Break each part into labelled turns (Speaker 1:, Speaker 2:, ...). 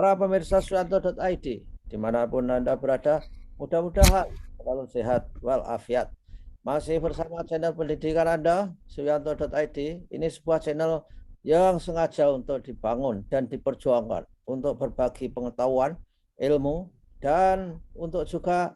Speaker 1: para pemirsa Suyanto.id, dimanapun Anda berada, mudah-mudahan selalu sehat walafiat. Masih bersama channel pendidikan Anda, Suyanto.id. Ini sebuah channel yang sengaja untuk dibangun dan diperjuangkan untuk berbagi pengetahuan, ilmu, dan untuk juga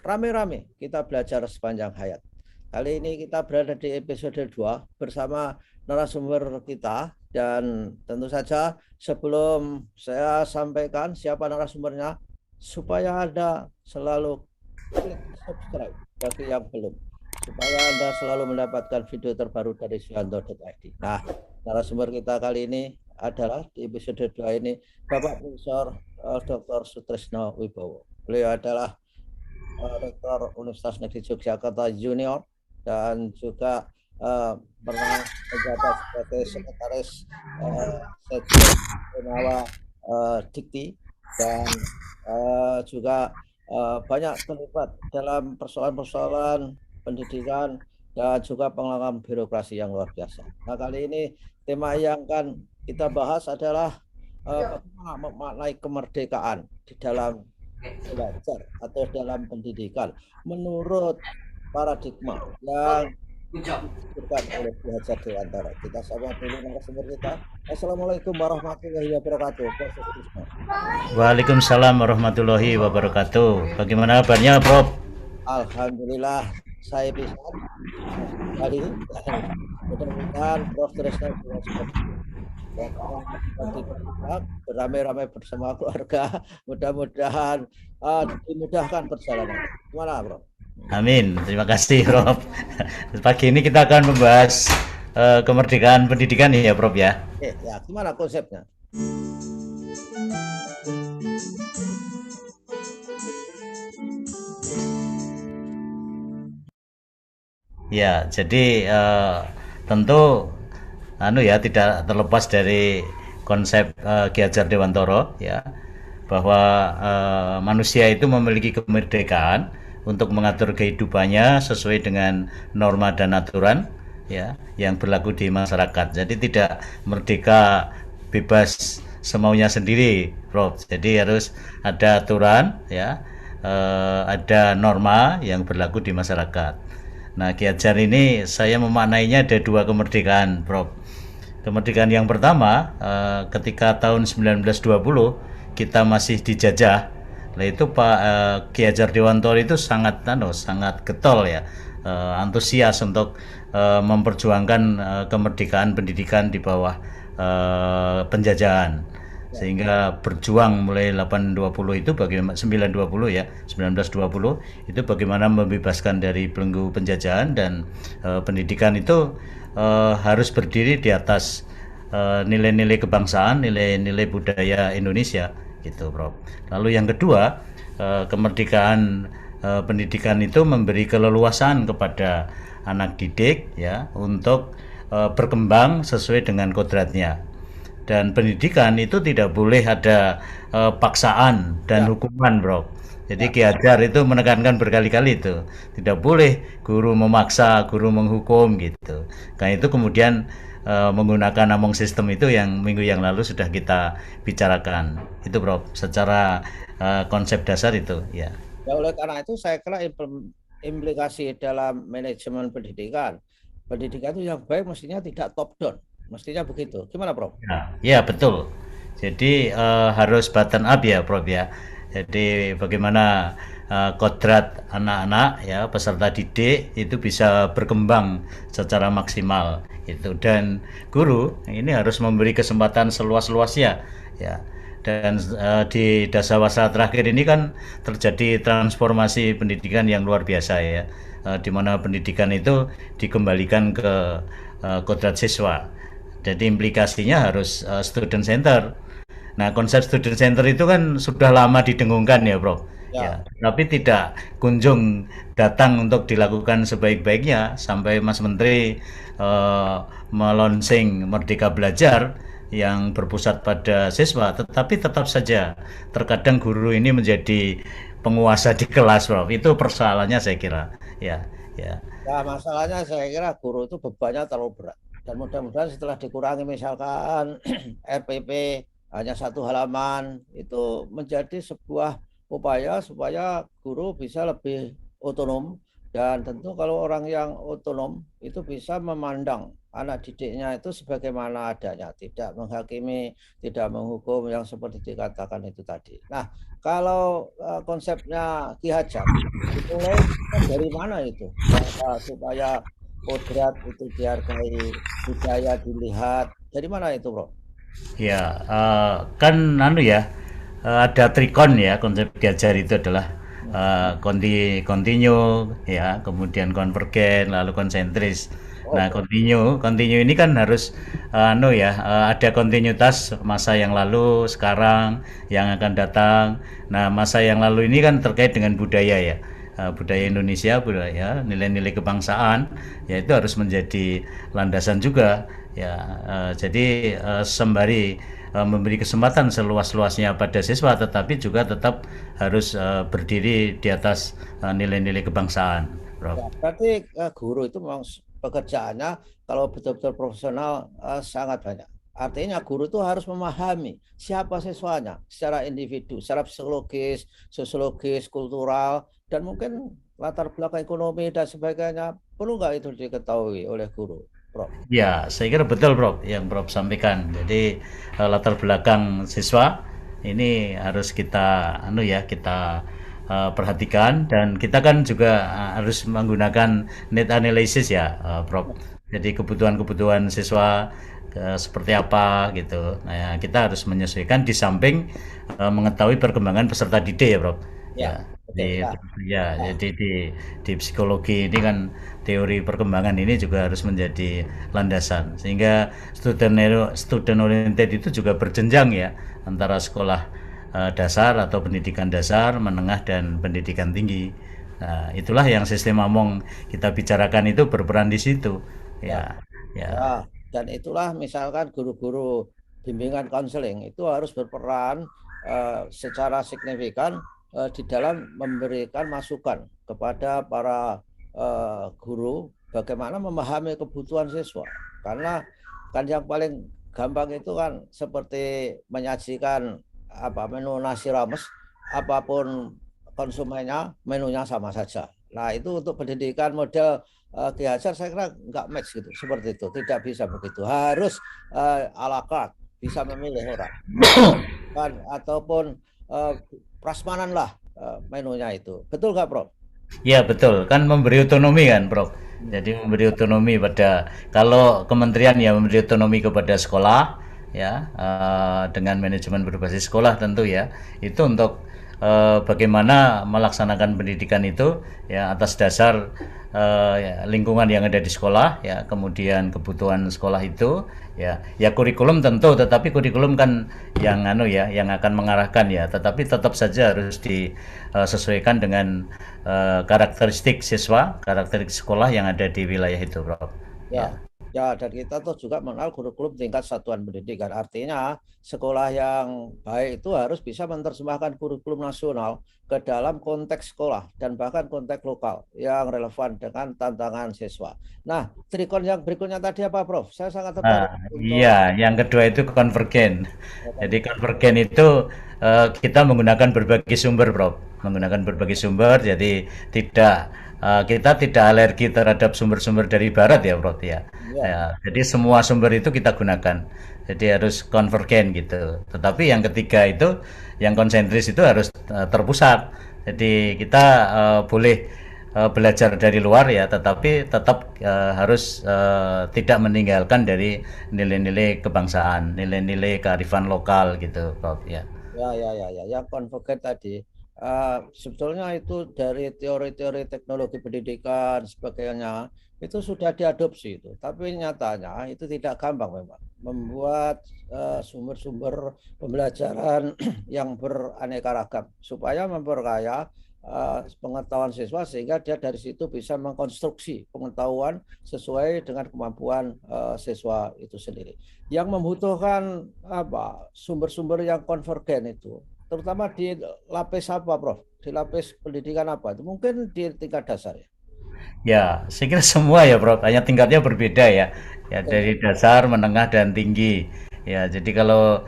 Speaker 1: rame-rame kita belajar sepanjang hayat. Kali ini kita berada di episode 2 bersama narasumber kita, dan tentu saja sebelum saya sampaikan siapa narasumbernya, supaya Anda selalu klik subscribe bagi yang belum, supaya Anda selalu mendapatkan video terbaru dari Suyanto.id. Nah, narasumber kita kali ini adalah di episode 2 ini Bapak Profesor Dr. Sutrisno Wibowo. Beliau adalah Rektor Universitas Negeri Yogyakarta Junior dan juga pernah menjabat sebagai sekretaris Sekjen Penawa Dikti, dan juga banyak terlibat dalam persoalan-persoalan pendidikan dan juga pengalaman birokrasi yang luar biasa. Nah, kali ini tema yang akan kita bahas adalah bagaimana memaknai kemerdekaan di dalam belajar atau dalam pendidikan menurut paradigma yang disebutkan oleh Ki Hajar Dewantara. Kita sapa dulu narasumber kita. Assalamualaikum warahmatullahi wabarakatuh, Prof. Sutrisno.
Speaker 2: Waalaikumsalam warahmatullahi wabarakatuh. Bagaimana kabarnya, Prof?
Speaker 1: Alhamdulillah, saya bisa kembali, dan mudah-mudahan Prof. Sutrisno juga seperti beramai-ramai bersama keluarga. Mudah-mudahan dimudahkan perjalanan. Gimana, Bro?
Speaker 2: Amin. Terima kasih, Prof. Pagi ini kita akan membahas kemerdekaan pendidikan ya, Prof ya.
Speaker 1: Ya, gimana konsepnya?
Speaker 2: Ya, jadi tentu tidak terlepas dari konsep Ki Hajar Dewantara ya, bahwa manusia itu memiliki kemerdekaan untuk mengatur kehidupannya sesuai dengan norma dan aturan ya yang berlaku di masyarakat. Jadi tidak merdeka bebas semaunya sendiri, Prof. Jadi harus ada aturan ya, ada norma yang berlaku di masyarakat. Nah, Ki Hajar ini saya memaknainya ada dua kemerdekaan, Prof. Kemerdekaan yang pertama ketika tahun 1920 kita masih dijajah. Nah, itu Pak Ki Hajar Dewantara itu sangat getol ya, antusias untuk memperjuangkan kemerdekaan pendidikan di bawah penjajahan, sehingga berjuang mulai 820 itu bagaimana 920 ya 1920 itu bagaimana membebaskan dari belenggu penjajahan, dan pendidikan itu harus berdiri di atas nilai-nilai kebangsaan, nilai-nilai budaya Indonesia gitu, Prof. Lalu yang kedua, kemerdekaan pendidikan itu memberi keleluasaan kepada anak didik ya untuk berkembang sesuai dengan kodratnya. Dan pendidikan itu tidak boleh ada paksaan dan hukuman, Bro. Jadi Ki Hajar itu menekankan berkali-kali itu tidak boleh guru memaksa, guru menghukum gitu. Karena itu kemudian menggunakan Among System itu yang minggu yang lalu sudah kita bicarakan. Itu, Bro, secara konsep dasar itu ya.
Speaker 1: Ya, oleh karena itu saya kira implikasi dalam manajemen pendidikan itu yang baik mestinya tidak top down, mestinya begitu. Gimana, Prof?
Speaker 2: Ya, betul. Jadi harus button up ya, Prof ya. Jadi bagaimana kodrat anak-anak ya peserta didik itu bisa berkembang secara maksimal itu, dan guru ini harus memberi kesempatan seluas-luasnya ya. Dan di dasawarsa terakhir ini kan terjadi transformasi pendidikan yang luar biasa ya, di mana pendidikan itu dikembalikan ke kodrat siswa. Jadi implikasinya harus student center. Nah, konsep student center itu kan sudah lama didengungkan ya, Bro. Ya, tapi tidak kunjung datang untuk dilakukan sebaik-baiknya sampai Mas Menteri melonsing Merdeka Belajar yang berpusat pada siswa, tetapi tetap saja terkadang guru ini menjadi penguasa di kelas, Bro. Itu persoalannya saya kira. Ya, ya.
Speaker 1: Ya, masalahnya saya kira guru itu bebannya terlalu berat. Dan mudah-mudahan setelah dikurangi misalkan RPP hanya satu halaman, itu menjadi sebuah upaya supaya guru bisa lebih otonom. Dan tentu kalau orang yang otonom itu bisa memandang anak didiknya itu sebagaimana adanya, tidak menghakimi, tidak menghukum yang seperti dikatakan itu tadi. Nah, kalau konsepnya Ki Hajar dimulai dari mana itu? Supaya kodrat itu dihargai, budaya dilihat. Dari mana itu, Bro?
Speaker 2: Ya, kan ya, ada trikon ya, konsep Diajar itu adalah kontinu ya, kemudian konvergen, lalu konsentris. Nah,
Speaker 1: Oke.
Speaker 2: kontinu ini kan harus ya, ada kontinuitas masa yang lalu, sekarang, yang akan datang. Nah, masa yang lalu ini kan terkait dengan budaya ya. Budaya Indonesia, budaya nilai-nilai kebangsaan, ya itu harus menjadi landasan juga ya. Jadi sembari memberi kesempatan seluas-luasnya pada siswa, tetapi juga tetap harus berdiri di atas nilai-nilai kebangsaan, Prof.
Speaker 1: Ya, berarti guru itu memang pekerjaannya kalau betul-betul profesional sangat banyak. Artinya guru itu harus memahami siapa siswanya secara individu, secara psikologis, sosiologis, kultural, dan mungkin latar belakang ekonomi dan sebagainya. Perlu nggak itu diketahui oleh guru, Prof?
Speaker 2: Ya, saya kira betul, Prof, yang Prof sampaikan. Jadi latar belakang siswa ini harus kita ya, kita perhatikan, dan kita kan juga harus menggunakan need analysis ya, Prof. Jadi kebutuhan-kebutuhan siswa seperti apa gitu. Nah, ya, kita harus menyesuaikan di samping mengetahui perkembangan peserta didik ya, Prof.
Speaker 1: Ya,
Speaker 2: Ya,
Speaker 1: betul.
Speaker 2: di
Speaker 1: Ya,
Speaker 2: ya,
Speaker 1: ya,
Speaker 2: jadi di psikologi ini kan teori perkembangan ini juga harus menjadi landasan, sehingga student oriented itu juga berjenjang ya, antara sekolah dasar atau pendidikan dasar, menengah, dan pendidikan tinggi. Nah, itulah yang sistem Among kita bicarakan itu berperan di situ
Speaker 1: ya.
Speaker 2: ya. Ya.
Speaker 1: Ya, dan itulah misalkan guru-guru bimbingan konseling itu harus berperan secara signifikan di dalam memberikan masukan kepada para guru bagaimana memahami kebutuhan siswa. Karena kan yang paling gampang itu kan seperti menyajikan menu nasi rames, apapun konsumennya menunya sama saja. Nah, itu untuk pendidikan model Ki Hajar saya kira nggak match gitu, seperti itu, tidak bisa begitu, harus a la carte, bisa memilih orang kan, ataupun prasmanan lah menunya itu, betul nggak, Prof?
Speaker 2: Ya betul, kan memberi otonomi kan, Prof.
Speaker 1: Hmm.
Speaker 2: Jadi memberi otonomi pada, kalau kementerian ya memberi otonomi kepada sekolah ya, dengan manajemen berbasis sekolah tentu ya. Itu untuk bagaimana melaksanakan pendidikan itu ya atas dasar ya, lingkungan yang ada di sekolah ya, kemudian kebutuhan sekolah itu ya. Ya kurikulum tentu, tetapi kurikulum kan yang ya, yang akan mengarahkan ya, tetapi tetap saja harus disesuaikan dengan karakteristik siswa, karakteristik sekolah yang ada di wilayah itu, Prof.
Speaker 1: Ya,
Speaker 2: Ya.
Speaker 1: ya, dan kita tuh juga mengenal kurikulum tingkat satuan pendidikan. Artinya sekolah yang baik itu harus bisa menerjemahkan kurikulum nasional ke dalam konteks sekolah dan bahkan konteks lokal yang relevan dengan tantangan siswa. Nah, trikon yang berikutnya tadi apa, Prof? Saya sangat
Speaker 2: Nah,
Speaker 1: tertarik untuk
Speaker 2: iya, yang kedua itu konvergen. Jadi konvergen itu kita menggunakan berbagai sumber, Prof. Menggunakan berbagai sumber, jadi kita tidak alergi terhadap sumber-sumber dari barat ya, Prof ya.
Speaker 1: ya,
Speaker 2: Ya, jadi semua sumber itu kita gunakan. Jadi harus konvergen gitu. Tetapi yang ketiga itu, yang konsentris itu harus terpusat. Jadi kita boleh belajar dari luar ya, tetapi tetap harus tidak meninggalkan dari nilai-nilai kebangsaan, nilai-nilai kearifan lokal gitu, Prof ya.
Speaker 1: ya, yang konvergen tadi. Sebetulnya itu dari teori-teori teknologi pendidikan sebagainya itu sudah diadopsi itu, tapi nyatanya itu tidak gampang memang membuat sumber-sumber pembelajaran yang beraneka ragam supaya memperkaya pengetahuan siswa sehingga dia dari situ bisa mengkonstruksi pengetahuan sesuai dengan kemampuan siswa itu sendiri. Yang membutuhkan sumber-sumber yang konvergen itu terutama di lapis apa, Prof? Di lapis pendidikan apa? Itu mungkin di tingkat dasar ya.
Speaker 2: Ya, saya kira semua ya, Prof. Hanya tingkatnya berbeda ya. Ya, dari dasar, menengah, dan tinggi. Ya, jadi kalau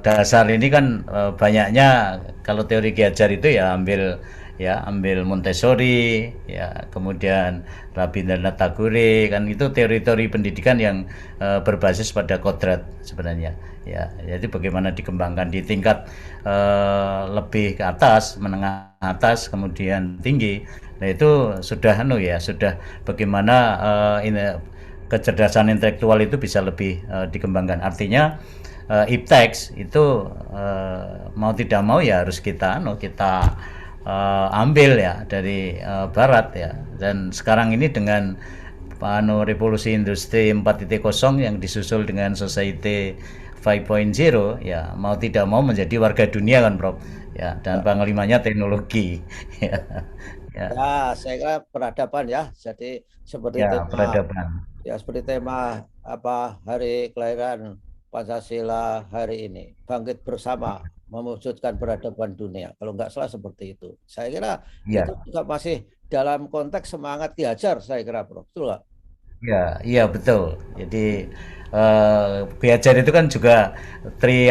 Speaker 2: dasar ini kan banyaknya kalau teori Ki Hajar itu ya ambil Montessori, ya kemudian Rabindranath Tagore, kan itu teori-teori pendidikan yang berbasis pada kodrat sebenarnya. Ya, jadi bagaimana dikembangkan di tingkat lebih ke atas, menengah atas, kemudian tinggi. Nah itu sudah sudah bagaimana kecerdasan intelektual itu bisa lebih dikembangkan. Artinya iptex itu mau tidak mau ya harus kita ambil ya dari barat ya. Dan sekarang ini dengan revolusi industri 4.0 yang disusul dengan society 5.0 ya, mau tidak mau menjadi warga dunia kan Prof ya, dan panglimanya teknologi ya. Ya,
Speaker 1: Ya, saya kira peradaban ya. Jadi seperti
Speaker 2: ya
Speaker 1: tema
Speaker 2: peradaban.
Speaker 1: seperti tema apa hari kelahiran Pancasila hari ini, bangkit bersama mewujudkan peradaban dunia. Kalau nggak salah seperti itu. Saya kira itu
Speaker 2: Ya,
Speaker 1: juga masih dalam konteks semangat Ki Hajar, saya kira, Bro. Betul nggak?
Speaker 2: ya, iya betul. Jadi Ki itu kan juga tri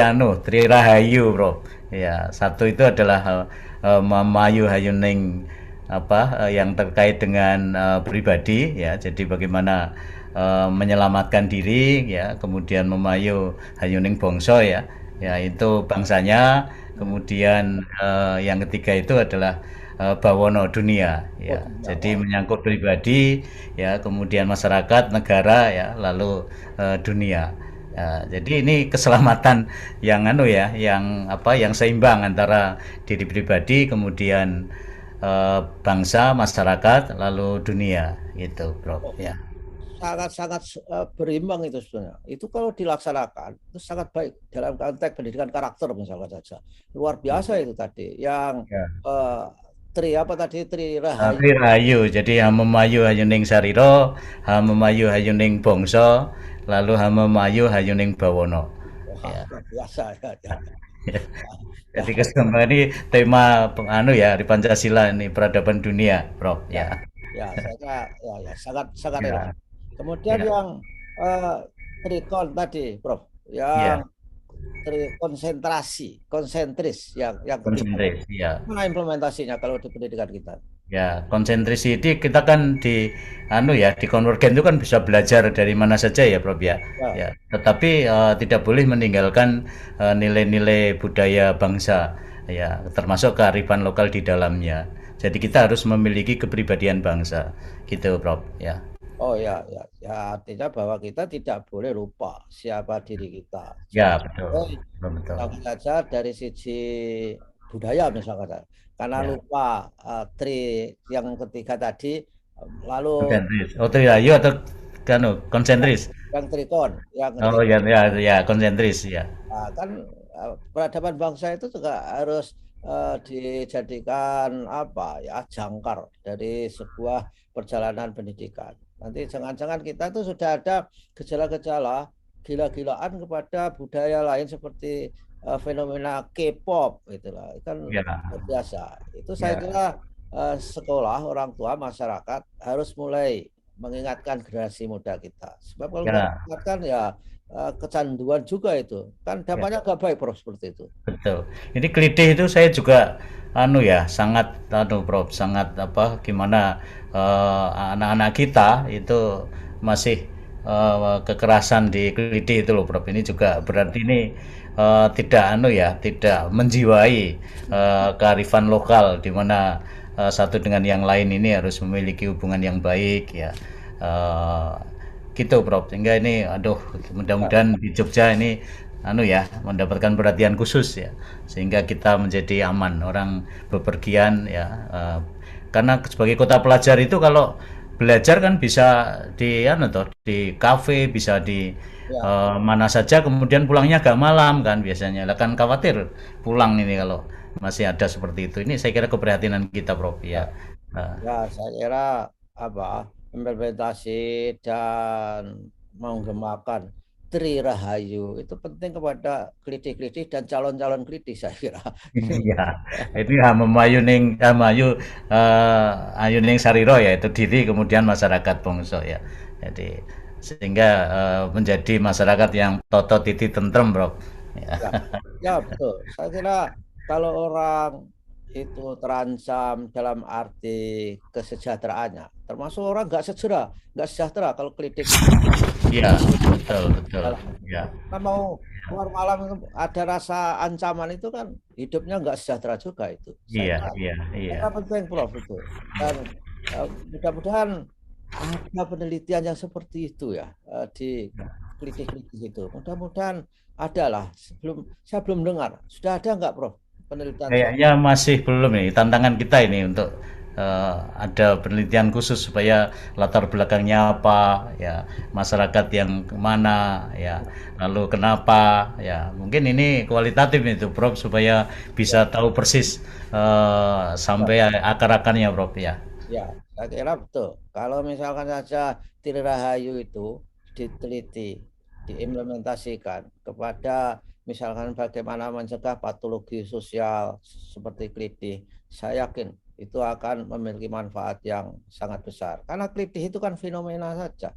Speaker 2: rahayu, Bro. Ya, satu itu adalah mamayu hayuning yang terkait dengan pribadi ya. Jadi bagaimana menyelamatkan diri ya, kemudian memayu hayuning bangsa ya. Ya, itu bangsanya. Kemudian yang ketiga itu adalah bawono dunia
Speaker 1: Oh,
Speaker 2: ya.
Speaker 1: dunia.
Speaker 2: Jadi
Speaker 1: Wah,
Speaker 2: menyangkut pribadi ya, kemudian masyarakat, negara ya, lalu dunia. Ya, jadi ini keselamatan yang yang seimbang antara diri pribadi, kemudian bangsa, masyarakat, lalu dunia gitu, Bro.
Speaker 1: oh,
Speaker 2: Ya.
Speaker 1: sangat-sangat berimbang itu sebenarnya. Itu kalau dilaksanakan itu sangat baik dalam konteks pendidikan karakter misalkan saja. Luar biasa itu tadi. Yang
Speaker 2: Ya.
Speaker 1: eh, tri apa tadi tri rahayu.
Speaker 2: Tri rahayu. Jadi hamemayu hayuning sariro, hamemayu hayuning bangsa, lalu hamemayu hayuning bawono.
Speaker 1: Wah,
Speaker 2: Ya.
Speaker 1: luar biasa ya. Ya, ya,
Speaker 2: Jadi keselamatan ini tema di Pancasila ini peradaban dunia, Prof.
Speaker 1: ya,
Speaker 2: Ya.
Speaker 1: ya, saya kira ya, ya sangat sangat relevan.
Speaker 2: Ya.
Speaker 1: Kemudian
Speaker 2: Ya.
Speaker 1: yang eh, trikon tadi, Prof, yang
Speaker 2: Ya.
Speaker 1: konsentrasi, konsentris yang ketiga.
Speaker 2: Konsentris. Ya.
Speaker 1: Mana implementasinya kalau di pendidikan kita?
Speaker 2: Ya, konsentrisi ini kita kan di konvergen itu kan bisa belajar dari mana saja ya, Prof ya.
Speaker 1: Ya,
Speaker 2: Ya, tetapi tidak boleh meninggalkan nilai-nilai budaya bangsa ya, termasuk kearifan lokal di dalamnya. Jadi kita harus memiliki kepribadian bangsa, gitu, Prof ya.
Speaker 1: oh ya, ya, ya artinya bahwa kita tidak boleh lupa siapa diri kita.
Speaker 2: Ya,
Speaker 1: Jangan
Speaker 2: betul.
Speaker 1: sampai
Speaker 2: Betul.
Speaker 1: misalkan saja dari sisi budaya misalkan saja. Karena
Speaker 2: Ya.
Speaker 1: lupa tri yang ketiga tadi, lalu
Speaker 2: Konsentris. Oh, Triayu atau konsentris?
Speaker 1: yang trikon, yang
Speaker 2: Oh,
Speaker 1: ketiga.
Speaker 2: ya, ya, ya, konsentris ya.
Speaker 1: Nah, kan peradaban bangsa itu juga harus dijadikan apa ya jangkar dari sebuah perjalanan pendidikan. Nanti jangan-jangan kita tuh sudah ada gejala-gejala gila-gilaan kepada budaya lain seperti fenomena K-pop itulah kan
Speaker 2: Ya.
Speaker 1: luar biasa. Itu saya
Speaker 2: Ya.
Speaker 1: kira sekolah, orang tua, masyarakat harus mulai mengingatkan generasi muda kita. Sebab kalau nggak
Speaker 2: Ya.
Speaker 1: mengingatkan ya kecanduan juga itu kan
Speaker 2: Ya.
Speaker 1: dampaknya nggak baik Prof seperti itu.
Speaker 2: Betul. Ini kelitih itu saya juga sangat Prof, sangat gimana anak-anak kita itu masih kekerasan di kelitih itu loh Prof. Ini juga berarti ini tidak tidak menjiwai kearifan lokal di mana satu dengan yang lain ini harus memiliki hubungan yang baik ya. Eh, gitu Prof. Sehingga ini
Speaker 1: Ya,
Speaker 2: mudah-mudahan di Jogja ini mendapatkan perhatian khusus ya, sehingga kita menjadi aman orang bepergian ya, karena sebagai kota pelajar itu kalau belajar kan bisa di kafe, bisa di
Speaker 1: ya,
Speaker 2: mana saja, kemudian pulangnya agak malam kan biasanya lah, kan khawatir pulang ini kalau masih ada seperti itu. Ini saya kira keprihatinan kita Prof
Speaker 1: ya,
Speaker 2: ya.
Speaker 1: ya, saya kira apa implementasi dan menggemakan Tri Rahayu itu penting kepada kelitih-kelitih dan calon-calon kelitih saya kira.
Speaker 2: Iya, itu Hamayu Ayuning Sariro ya, itu diri kemudian masyarakat bangsa ya. Jadi sehingga menjadi masyarakat yang toto titi tentrem, Bro. Ya.
Speaker 1: Ya, ya betul. Saya kira kalau orang itu terancam dalam arti kesejahteraannya, termasuk orang nggak sejahtera kalau klinik
Speaker 2: Iya, betul, betul.
Speaker 1: dalam.
Speaker 2: Ya,
Speaker 1: Kan mau keluar malam itu ada rasa ancaman itu kan hidupnya nggak sejahtera juga itu.
Speaker 2: iya, iya, iya.
Speaker 1: Saya penting Prof itu. Dan mudah-mudahan ada penelitian yang seperti itu ya di klinik-klinik itu. Mudah-mudahan ada lah. Saya belum dengar. Sudah ada nggak Prof penelitian soal?
Speaker 2: Kayaknya masih belum nih, tantangan kita ini untuk ada penelitian khusus supaya latar belakangnya apa, ya masyarakat yang mana, ya lalu kenapa, ya mungkin ini kualitatif itu, Prof, supaya bisa
Speaker 1: Ya,
Speaker 2: tahu persis
Speaker 1: ya.
Speaker 2: sampai akar-akarnya, Prof, ya.
Speaker 1: Ya, saya kira betul. Kalau misalkan saja Tirirahayu itu diteliti, diimplementasikan kepada misalkan bagaimana mencegah patologi sosial seperti kelitih, saya yakin itu akan memiliki manfaat yang sangat besar. Karena kelitih itu kan fenomena saja.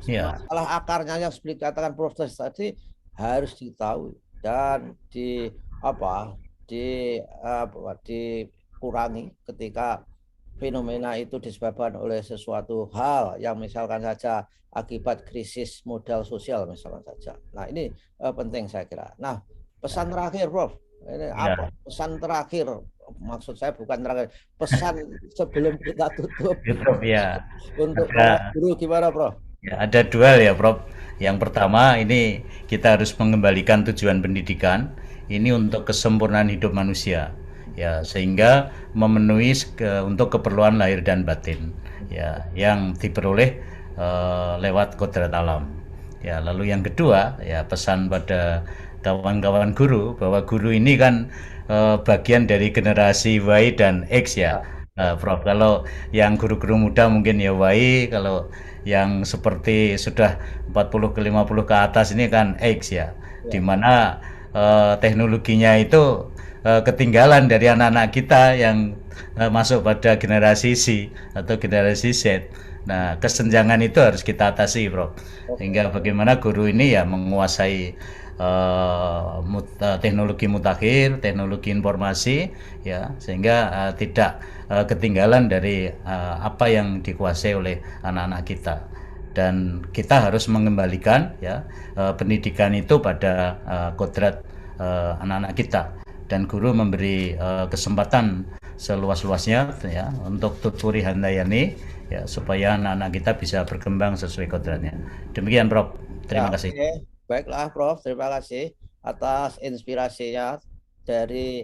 Speaker 2: Ya,
Speaker 1: Masalah akarnya yang seperti katakan Profesor tadi harus diketahui dan apa dikurangi ketika fenomena itu disebabkan oleh sesuatu hal yang misalkan saja akibat krisis modal sosial misalkan saja. Nah ini penting saya kira. Nah pesan terakhir Prof, ini apa
Speaker 2: ya,
Speaker 1: pesan terakhir? Maksud saya bukan terakhir, pesan sebelum kita tutup
Speaker 2: ya, Prof, ya.
Speaker 1: untuk para
Speaker 2: Ada
Speaker 1: guru gimana Prof?
Speaker 2: Ya, ada dua ya, Prof. Yang pertama, ini kita harus mengembalikan tujuan pendidikan ini untuk kesempurnaan hidup manusia, ya, sehingga memenuhi untuk keperluan lahir dan batin, ya, yang diperoleh lewat kodrat alam. Ya, lalu yang kedua, ya, pesan pada kawan-kawan guru bahwa guru ini kan bagian dari generasi Y dan X ya. Prof, kalau yang guru-guru muda mungkin ya Y, kalau yang seperti sudah 40 ke 50 ke atas ini kan X ya,
Speaker 1: Ya.
Speaker 2: dimana teknologinya itu ketinggalan dari anak-anak kita yang masuk pada generasi C atau generasi Z. Nah, kesenjangan itu harus kita atasi, Bro.
Speaker 1: Oke.
Speaker 2: Sehingga bagaimana guru ini ya menguasai teknologi mutakhir, teknologi informasi, ya, sehingga tidak ketinggalan dari apa yang dikuasai oleh anak-anak kita. Dan kita harus mengembalikan ya pendidikan itu pada kodrat anak-anak kita, dan guru memberi kesempatan seluas-luasnya ya untuk tuturi handayani ya supaya anak-anak kita bisa berkembang sesuai kodratnya. Demikian, Prof.
Speaker 1: Ya,
Speaker 2: Terima kasih.
Speaker 1: oke. Baiklah, Prof. Terima kasih atas inspirasinya dari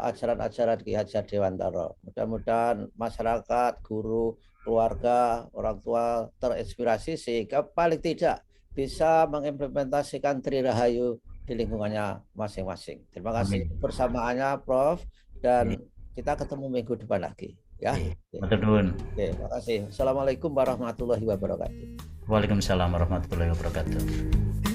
Speaker 1: ajaran-ajaran Ki Hajar Dewantara. Mudah-mudahan masyarakat, guru, keluarga, orang tua terinspirasi sehingga paling tidak bisa mengimplementasikan Trirahayu di lingkungannya masing-masing. Terima kasih
Speaker 2: Amin.
Speaker 1: bersamaannya, Prof. Dan
Speaker 2: Iya,
Speaker 1: kita ketemu minggu depan lagi. Ya.
Speaker 2: iya.
Speaker 1: Oke,
Speaker 2: Matur nuwun.
Speaker 1: oke, terima kasih. Assalamualaikum warahmatullahi wabarakatuh.
Speaker 2: Waalaikumsalam warahmatullahi wabarakatuh.